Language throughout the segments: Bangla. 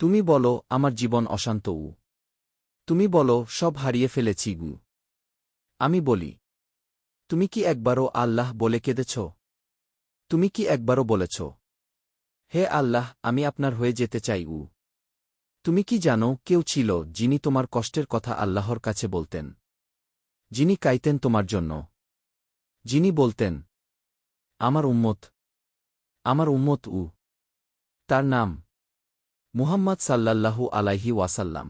তুমি বলো আমার জীবন অশান্ত তুমি বলো সব হারিয়ে ফেলেছি আমি বলি তুমি কি একবারও আল্লাহ বলে কেঁদেছ? তুমি কি একবারও বলেছ, হে আল্লাহ আমি আপনার হয়ে যেতে চাই তুমি কি জানো কেউ ছিল যিনি তোমার কষ্টের কথা আল্লাহর কাছে বলতেন, যিনি কাইতেন তোমার জন্য, যিনি বলতেন আমার উম্মত তার নাম মুহাম্মদ সাল্লাল্লাহু আলাইহি ওয়াসাল্লাম।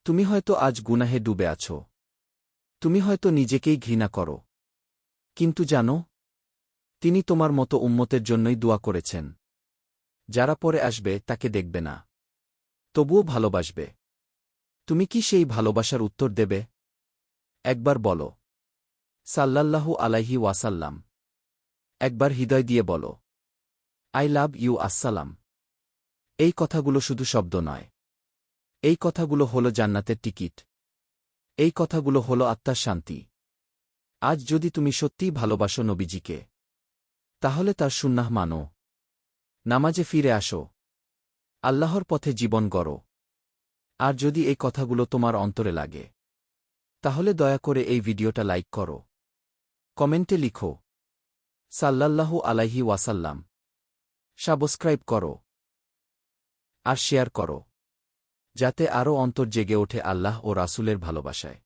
তুমি হয়তো আজ গুনাহে ডুবে আছো, তুমি হয়তো নিজেকেই ঘৃণা করো, কিন্তু জানো তিনি তোমার মতো উম্মতের জন্যই দোয়া করেছেন, যারা পরে আসবে তাকে দেখবে না, তবুও ভালোবাসবে। তুমি কি সেই ভালোবাসার উত্তর দেবে? একবার বলো সাল্লাল্লাহু আলাইহি ওয়াসাল্লাম। একবার হৃদয় দিয়ে বলো আই লাভ ইউ আসসালাম। এই কথাগুলো শুধু শব্দ নয়, এই কথাগুলো হলো জান্নাতের টিকিট, এই কথাগুলো হলো আত্মার শান্তি। আজ যদি তুমি সত্যিই ভালোবাসো নবীজিকে, তাহলে তার সুন্নাহ মানো, নামাজে ফিরে আসো, আল্লাহর পথে জীবন গড়ো। আর যদি এই কথাগুলো তোমার অন্তরে লাগে, তাহলে দয়া করে এই ভিডিওটা লাইক করো, কমেন্টে লিখো সাল্লাল্লাহু আলাইহি ওয়াসাল্লাম, সাবস্ক্রাইব করো আর শেয়ার করো, যাতে আরও অন্তর জেগে ওঠে আল্লাহ ও রাসূলের ভালোবাসায়।